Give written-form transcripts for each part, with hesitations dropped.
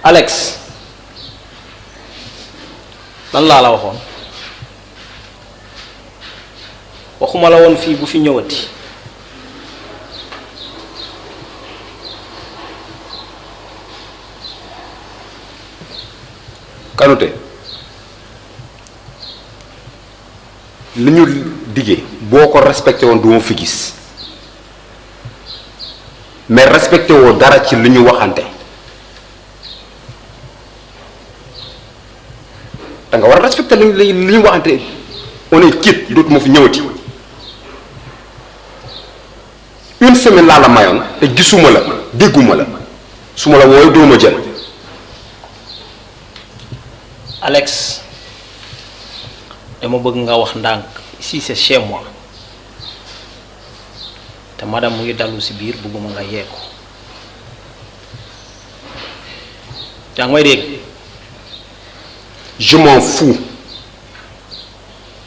Alex lan laa la waxoon waxuma la woon fii bu fi ñëwati. Kanouté li ñu diggee boo ko respecté woon du ma fi gis mais respecté woo dara ci li ñu waxante da nga war a respecté li ñu waxante on est quitte dootuma fi ñëwati une semaine laa la mayoon te gisuma la dégguma la su ma la wooyu doo ma jël. Alex dama bëgg nga wax ndànk ici c'est chez moi te madame mu ngi dalu ci biir bëgguma nga yee ko yaa ngi may dégg. Je m'en fous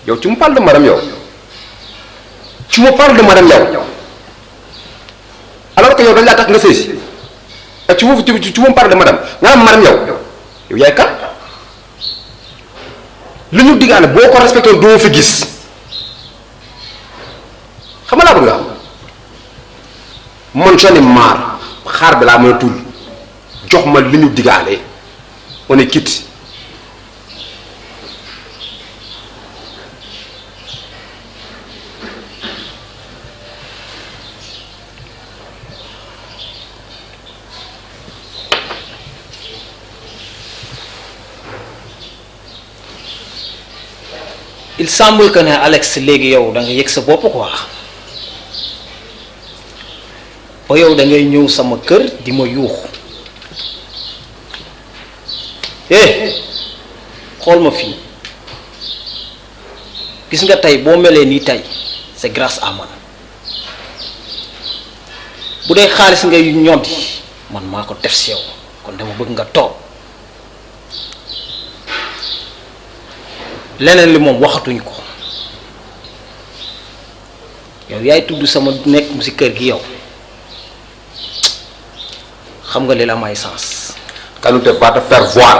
yow tu me parles de madame yow tu me parles de madame yow alors que yow dañ laa tax nga sëy si et tu me parles de madame nga am madame yow yaay kan. li ñu diggaale boo ko respecté doo fi gis xam nga laa bëgg nga man j'en ai marre xaar bi laa mën a tul jox ma li ñu diggaale on est quitte. Il semble que ne Alex léegi yow da nga yëg sa bopp quoi ba yow da ngay ñëw sama kër di ma yuuxu xool ma fii gis nga tey boo melee nii tey c'est grâce à man bu dee xaalis ngay ñoddi man maa ko def si yow kon dama bëgg nga toog leneen li moom waxatuñ ko yow yaay tudd sama nekk mu ci kër gi yow xam nga li la may sens. Kanouté va te faire voir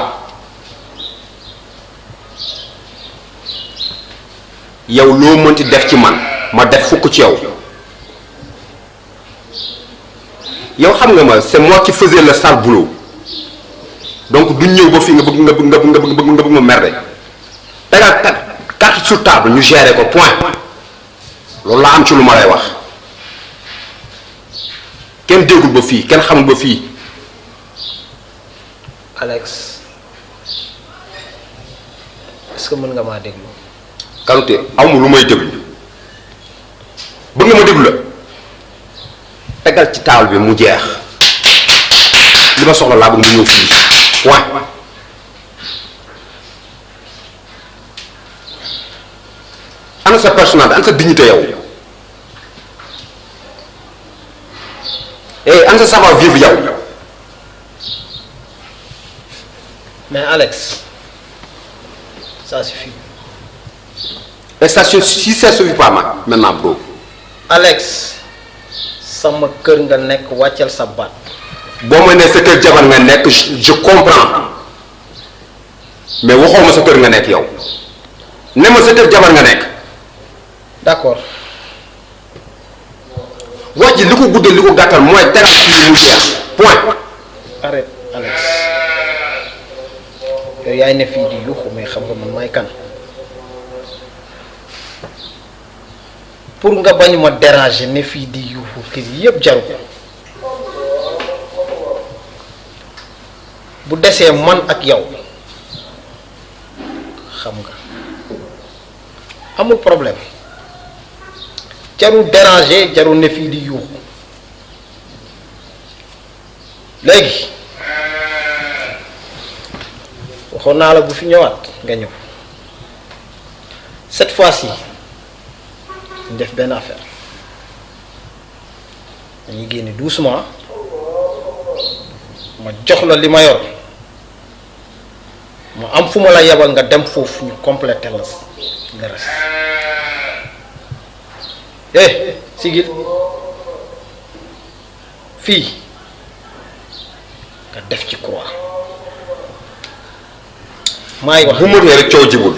yow loo mënti def ci man ma def fukk ci yow yow xam nga ma c'est moi qui faisais le sale boulot donc duñ ñëw ba fii nga bëgg ma merder tegal carte sur table ñu gérer ko point loolu laa am ci lu ma lay wax kenn déggul ba fii kenn xamul ba fii. Alex est-ce que mën nga maa déglu. Kanouté amul lu may déglu bëgg nga ma déglu la tegal ci table bi mu jeex li ma soxla laa bëgg mu ñëw fii point. ana sa personnalité ana sa dignité yow ana sa savoir-vivre yow. mais Alex ça suffit. et ça si ça suffit pas maintenant bro. Alex sama kër nga nekk wàccal sa baat. boo ma nee sa kër jabar nga nekk je comprends mais waxoo ma sa kër nga nekk yow ne ma sa kër jabar nga nekk. d'accord. wax ji li ko guddal li ko gàttal mooy teral ci mu jeex point. arrête Alex yow yaay ne fii di yuuxu mais xam nga man maay kan pour nga bañ ma déranger ne fii di yuuxu kër yépp jaru ko bu desee man ak yow xam nga amul problème jarul déranger jarul ne fii di yuuxu léegi waxoon naa la bu fi ñëwaat nga ñëw cette fois-ci ñu def benn affaire dañuy génne doucement ma jox la li ma yor ma am fu ma la yebal nga dem foofu ñu compléter la le reste sigil fii nga def ci croix maay wax bu mëtee rek coow jibul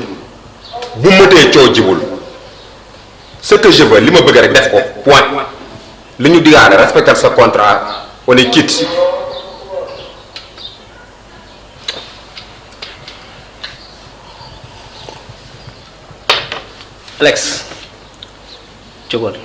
bu mëtee coow jibul ce que je veux li ma bëgg rek def ko point li ñu digaale respecter sa contrat on est quitte. Alex jógal.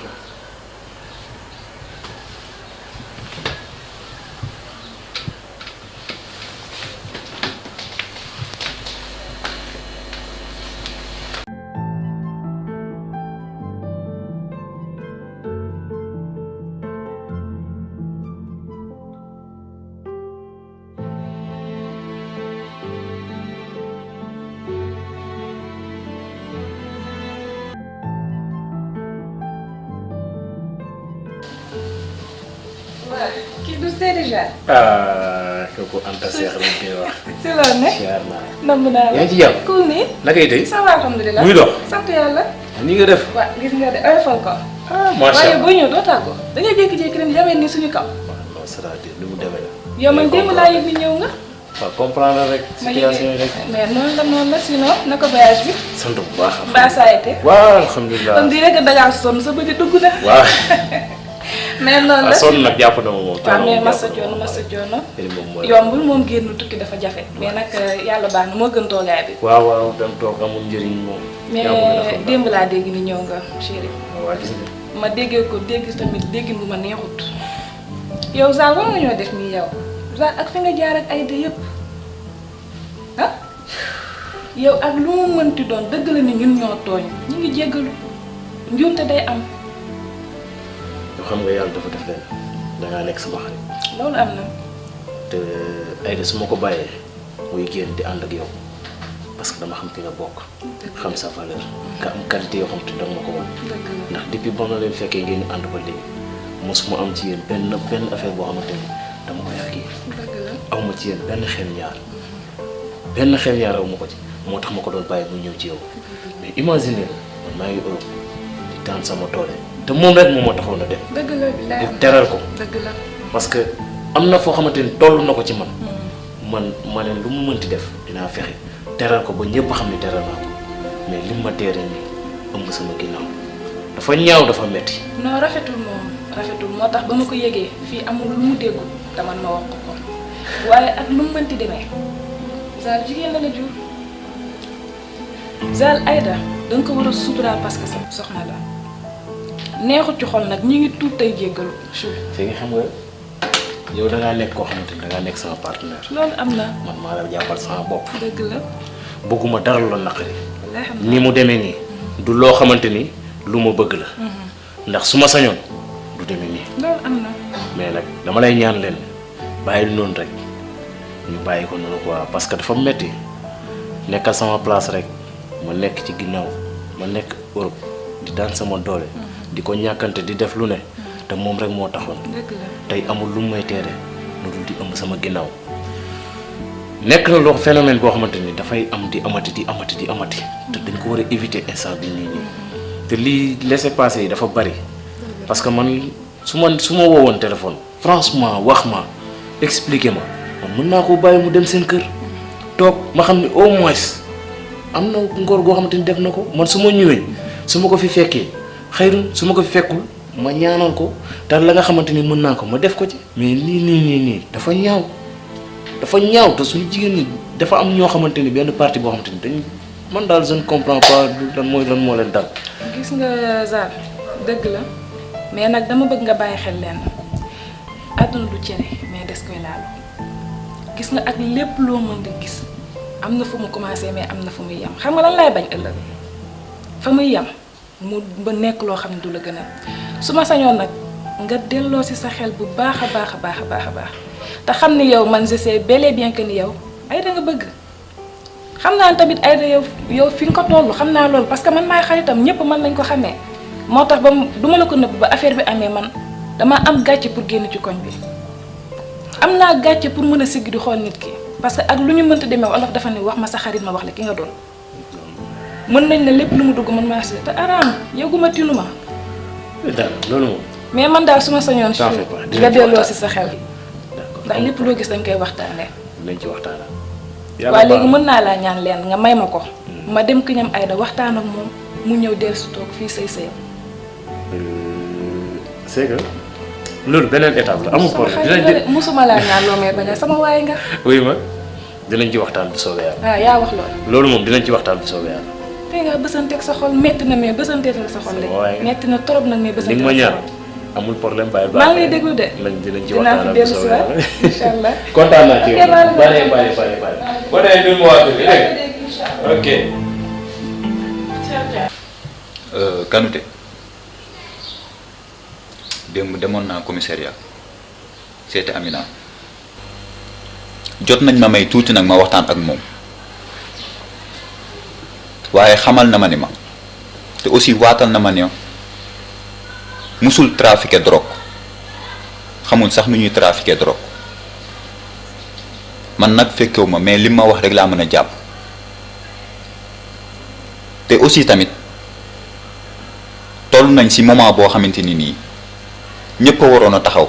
kii du see déjà. kooku Anta Seex lañ koy wax. si loolu ne. siyaar naa. namb naa la. yaa ngi ci jàmm. cool nii. naka yi tey. ça va alhamdulilah. muy dox. sant yàlla. ni nga def. waaw gis nga de oyofal ko. macha waaye allah boo ñëw doo tàggoo. da ngay jékki-jékki dem jamee nii suñu kaw. waaw non c'est-à-dire ni mu demee la. yow man démb laa yëg ni ñëw nga. waaw comprendre rek. ma situation yi rek. mais noonu la sinon naka voyage bi. sant bu baax. mbaa ça a été. waaw alhamdulilah. kon di rek da ngaa sonn sa bëri dugg na. waaw. mais noonu la sonn nag jàpp na ma moom. waaw mais masa coono. yombul moom génn tukki dafa jafe. mais nag yàlla baax na moo gën toogaay bi. waaw dem toog amul njëriñ moom. mais démb laa dégg ni ñëw nga chéri. waaw gis nga. ma déggee ko dégg tamit déggin bu ma neexut. yow Zal war nga ñoo def nii yow Zal ak fi nga jaar ak Aïda yëpp ah yow ak lu mu mënti doon dëgg la ni ñun ñoo tooñ ñu ngi jéggalu njuumte day am. yoo xam nga yàlla dafa def leen dangaa nekk sama xarit. loolu am na. te Aïda su ma ko bàyyee muy génn di ànd ak yow parce que dama xam fi nga bokk. xam sa valeur. nga am qualité yoo xam te danga ma ko wan. ndax depuis ba ma leen fekkee ngeen ñu ànd ba léegi mosuma am ci yéen benn affaire boo xamante ni dama koy ak yéen. aw ma ci yéen benn xel ñaar aw ma ko ci moo tax ma ko doon bàyyi mu ñëw ci yow mais imagine man maa ngi Europe di daan sama doole te moom rek moom moo taxoon a dem. dëgg la bilaay di teral ko. dëgg la parce que am na foo xamante ni toll na ko ci man. ma ne lu mu mënti def dinaa fexe teral ko ba ñëpp xam ne teral naa ko mais lim ma teere nii ëmb sama ginnaaw dafa ñaaw dafa metti. non rafetul moo tax ba ma ko yëgee fii amul lu mu déggul te man ma wax ko waaye ak lu mu mënti demee Zal jigéen la jur Zal Aïda danga ko war a suturaal parce que sa soxna la neexut ci xol nag ñi ngi tuut tey jéggalu chou. fi nga xam nga yow dangaa nekk koo xamante ni dangaa nekk sama partenaire. loolu am na. man maa la jàppal sama bopp. dëgg la. bëgguma dara lu la naqari. ni mu demee nii. du loo xamante ni lu ma bëgg la. ndax su ma sañoon du demee nii. loolu am na. mais nag dama lay ñaan leen bàyyil noonu rek ñu bàyyi ko noonu quoi parce que dafa metti nekkal sama place rek ma nekk ci ginnaaw ma nekk Europe di daan sama doole. di ko ñàkkante di def lu ne. te moom rek moo taxoon. tey amul lu may teere lu dul di ëmb sama ginnaaw nekk na loo phénomène boo xamante ni dafay am di amati te dañ ko war a éviter instant bi nii te lii laissez-passer yi dafa bari parce que man su ma woowoon téléphone franchement wax ma expliquer ma man mën naa koo bàyyi mu dem seen kër toog ma xam ne au moins am na ngor goo xamante ni def na ko man su ma ñëwee su ma ko fi fekkee xëyrun su ma ko fi fekkul ma ñaanal ko te la nga xamante ni mën naa ko ma def ko ci mais nii dafa ñaaw te suñu jigéen ñi dafa am ñoo xamante ni benn partie boo xamante ni dañ man daal je ne comprends pas lan moo leen dal. gis nga Zal dëgg la mais nag dama bëgg nga bàyyi xel leen àdduna du cere mais des koy laalu gis nga ak lépp loo mën di gis am na fu mu commencé mais am na fu muy yem xam nga lan laay bañ ëllëg fa muy yem mu ba nekk loo xam ne du la gën a su ma sañoon nag nga delloo ci sa xel bu baax a baax te xam ni yow man je sais bel et bien que ni yow Aïda nga bëgg xam naa tamit Aïda yow fi nga ko toll xam naa loolu parce que man maay xaritam ñëpp man lañ ko xamee moo tax ba du ma la ko nëbb ba affaire bi amee man dama am gàcce pour génn ci koñ bi am naa gàcce pour mën a sigg di xool nit ki parce que ak lu ñu mënta demee wolof dafa ne wax ma sa xarit ma wax la ki nga doon mën nañ ne lépp lu mu dugg man maa si te araam yëguma tinu ma loolu moom mais man daal su ma sañoon nga delloo si sa xel ndax lépp loo gis dañ koy waxtaanee. nañ ci waxtaanal waa léegi mën naa laa ñaan leen nga may ma ko. ma dem ki ñam Aïda waxtaan ak moom mu ñëw dellusi toog fii say sëyam. c'est que loolu beneen étape la amul problème. dinañ musuma laa ñaan loo may bañ a sama waay nga. oui ma dinañ ci waxtaan bu soobee yàlla. ah yaa wax loolu. loolu moom dinañ ci waxtaan bu soobee yàlla. tey nga bësanteeg sa xol metti na mais bësanteeg sa xol léegi. metti na trop nag mais bësanteeg sa xol. li ma ñaan amul problème bàyyi maa ngi lay déglu de. dinañ ci waxtaan bu soobee yàlla incha allah. kontaan naa ci yow. bàyyi. boo demee ñun mu waa kër gi ok. Kanouté démb demoon naa commissariat seeti Amina jot nañ ma may tuuti nag ma waxtaan ak moom waaye xamal na ma ni ma te aussi waatal na ma ne musul trafiquer drogue xamul sax nu ñuy trafiquer drogue man nag fekkewu ma mais li ma wax rek laa mën a jàpp te aussi tamit toll nañ ci moment boo xamante ni nii ñëpp a waroon a taxaw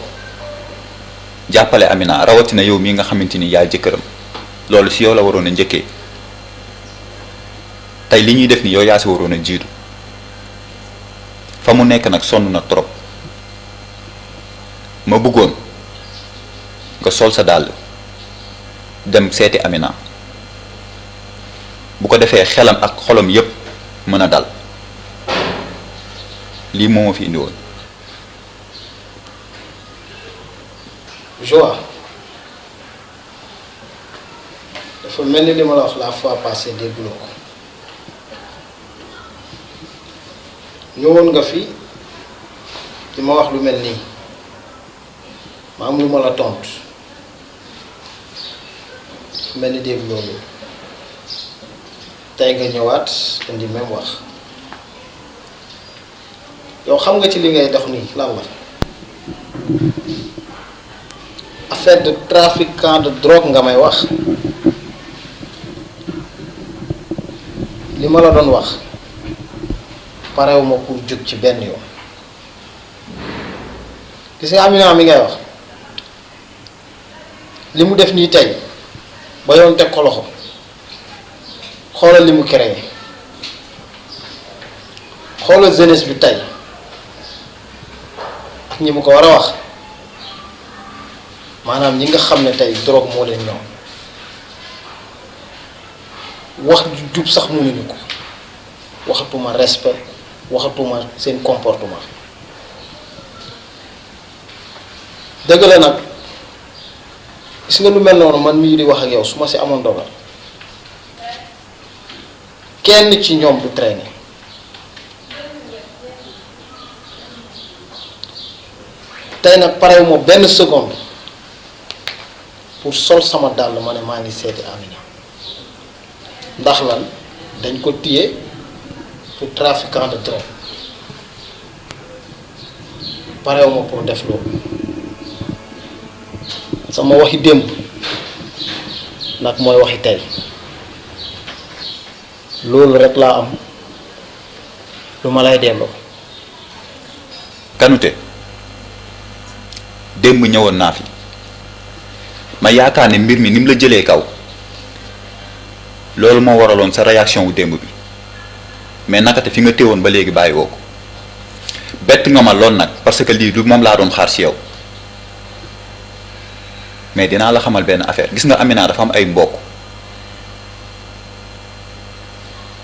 jàppale Amina rawatina yow mii nga xamante ni yaay jëkkëram loolu ci yow la waroon a njëkkee tey li ñuy def ni yow yaa ci waroon a jiitu fa mu nekk nag sonn na trop ma bëggoon nga sol sa dàll dem seeti Amina bu ko defee xelam ak xolam yépp mën a dal lii moo ma fi indi woon. Joa dafa mel ni li ma la wax la fois passée dégguloo ko ñëwoon nga fi di ma wax lu mel nii ma am lu ma la tontu mel ni dégguloo loolu tey nga ñëwaat indi même wax yow xam nga ci li ngay dox nii lan la affaire de trafiquant de drogue nga may wax li ma la doon wax parewuma pour jóg ci benn yoon gis nga Amina mi ngay wax li mu def nii tey ba yoon teg ko loxo xoolal li mu créé xoolal jeunesse bi tey ak ñi mu ko war a wax maanaam ñi nga xam ne tey drogue moo leen ñëw wax ju jub sax mënuñu ko waxatuma respect waxatuma seen comportement dëgg la nag gis nga lu mel noonu man mii di wax ak yow su ma si amoon dogal kenn ci ñoom du traîner tey nag parewuma benn seconde pour sol sama dàll ma ne maa ngi seeti Amina ndax lan dañ ko téye pour trafiquant de drogue parewuma pour def loolu sama waxi démb nag mooy waxi tey loolu rek laa am lu ma lay delloo. Kanouté démb ñëwoon naa fi ma yaakaar ne mbir mi ni mu la jëlee kaw loolu moo waraloon sa réaction wu démb bi mais naka te fi nga téewoon ba léegi bàyyi woo ko bett nga ma lool nag parce que lii du moom laa doon xaar ci yow mais dinaa la xamal benn affaire gis nga Amina dafa am ay mbokk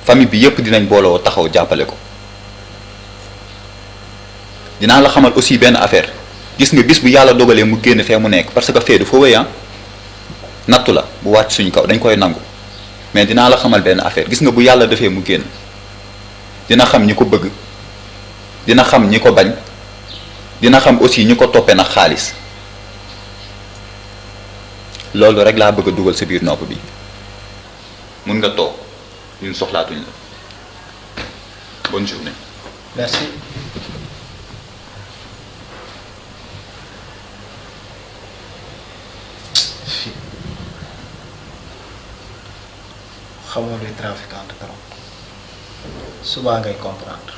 famille bi yépp dinañ booloo taxaw jàppale ko dinaa la xamal aussi benn affaire gis nga bis bu yàlla dogalee mu génn fee mu nekk parce que fee du fa wéy nattu la bu wàcc suñ kaw dañ koy nangu mais dinaa la xamal benn affaire gis nga bu yàlla defee mu génn dina xam ñi ko bëgg dina xam ñi ko bañ dina xam aussi ñi ko toppee nag xaalis loolu rek laa bëgg a dugal sa biir nopp bi mun nga toog ñun soxlaatuñ la bonne journée. Merci. xamoo luy trafiquant de drogue suba ngay comprendre.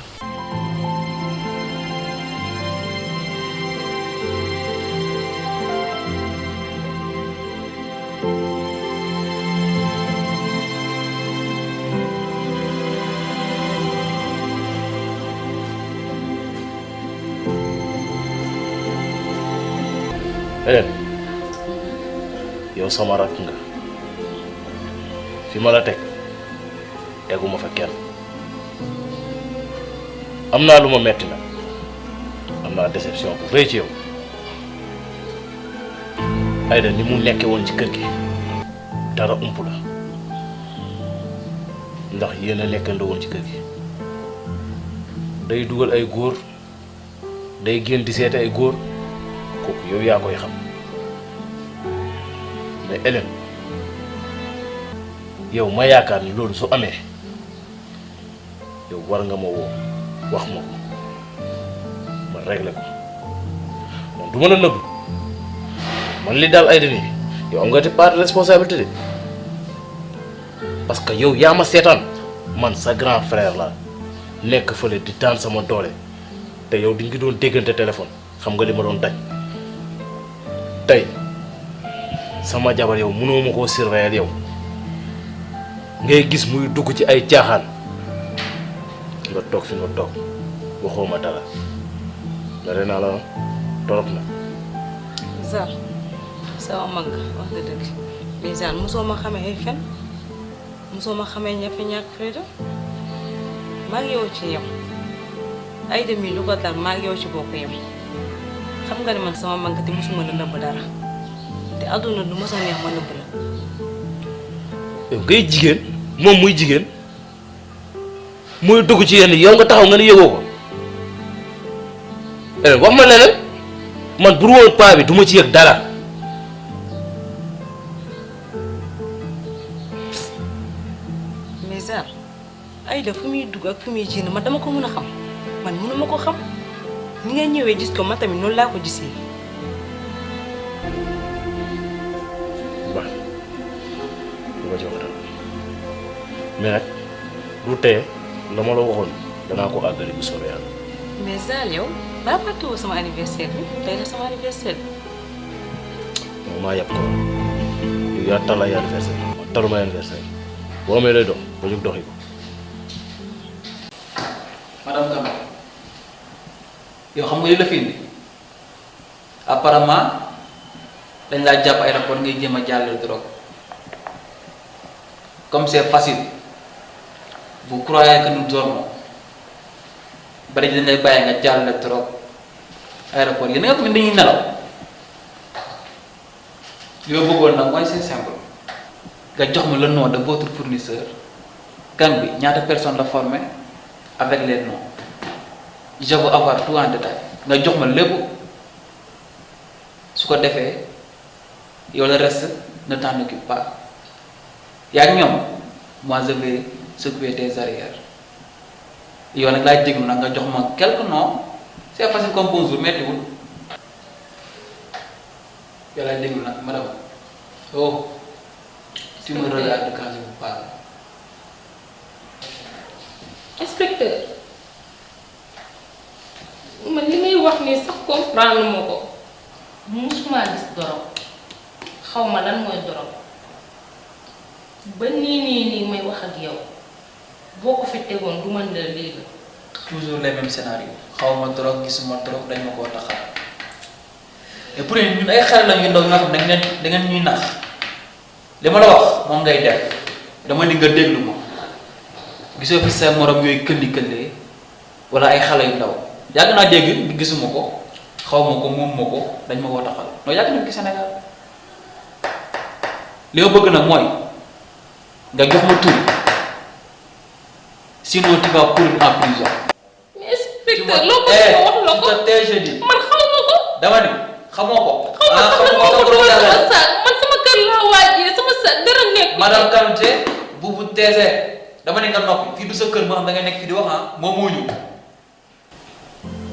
Hélène yow sama rakk nga fi ma la teg teguma fa kenn am naa lu ma metti nag am naa déception bu rëy ci yow Aïda ni mu nekke woon ci kër gi dara ump la ndax yéen a nekkandoo woon ci kër gi day dugal ay góor day génn di seete ay góor kooku yow yaa koy xam mais Hélène yow ma yaakaar ni loolu su amee yow war nga ma woo wax ma ko ma réglé ko man du ma la nëbb man li daal Aïda nii yow am nga te part de responsabilité de parce que yow yaa ma seetaan man sa grand frère la nekk fële di taan sama doole te yow di nga doon déggante téléphone xam nga li ma doon daj tey sama jabar yow mënoo ma koo surveiller yow ngay gis muy dugg ci ay caaxaan nga toog fi nga toog waxoo ma dara dara naa la torop na. Zal sama mag wax nga dëgg mais Zal mosoo ma xamee ay fen mosoo ma xamee ñafe ñàkk fayda maa ngi yow ci yem Aïda mi lu ko dal maa ngi yow ci bokk yem xam nga ne man sama mag te mosuma la nëbb dara te àdduna du mos a neex ma nëbb la. yow ngay jigéen moom muy jigéen muy dugg ci yenn yow nga taxaw nga ne yëgoo ko wax ma leneen man bu woon paa bi du ma ci yëg dara. mais Zal Aïda fu muy dugg ak fu muy génn man dama ko mën a xam man mënuma ko xam ni nga ñëwee gis ko ma tamit noonu laa ko gisee. waaw lu ma ci wax dara mais nag du teye la ma la waxoon danaa ko àggali bu soobee yàlla. mais Zal yow baa fàttewoo sama anniversaire bi tey la sama anniversaire bi. moom maa yàpp ko yow yaa tal ay anniversaire man taluma anniversaire boo amee lay dox ba jóg doxi ko. madame Camara yow xam nga li la fi indi apparemment dañ laa jàpp aéroport ngay jéem a jàllale drogue comme c'est facile vous croyez que nous dormons bari dañ lay bàyyi nga jàllale drogue aéroport yéen nga xam ne dañuy nelaw li ma bëggoon nag mooy c'est simple nga jox ma le nom de votre fournisseur gang bi ñaata personne la formé avec les noms je veux avoir tout en détail nga jox ma lépp su ko defee yow le reste ne t'en occupe pas yaa ak ñoom moi je vais s'occuper des arrières yow nag laay déglu nag nga jox ma quelques noms c'est facile comme bonjour mettiwul yow laay déglu nag madame oh tu me regardes quand je vous parle. Inspecteur man li ngay wax nii sax comprendre ma ko musuma gis dorog xaw ma lan mooy dorog ba nii may wax ak yow boo ko fi tegoon du mën la léegi. toujours les mêmes scénarios xaw ma drogue gisuma drogue dañ ma koo taxal et pour ñun ay xel la ñu ndaw nga xam da ngeen ñuy nax li ma la wax moom ngay def dama di nga déglu ma gisoo fi sa morom yooyu këlli wala ay xale yu ndaw yàgg naa dégg gisuma ko xaw ma ko moom ma ko dañ ma koo taxal non yàgg na ki Sénégal li ma bëgg nag mooy nga jox ma tur sinon tu vas courir en prison. mais inspecteur loo ko wax la ko man xaw ma ko. dama ni xamoo ko. man sama kër laa waajee sama sa dara nekk. madame Kanté bu teesee dama ne nga noppi fii du sa kër moo xam da nga nekk fii di wax moom moo ñu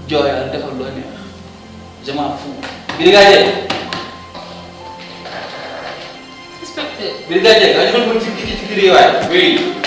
jooyal defal loo neex je m'en fous. Brigadier. inspecteur. Brigadier nga ñëwal ma ci kii waay. oui.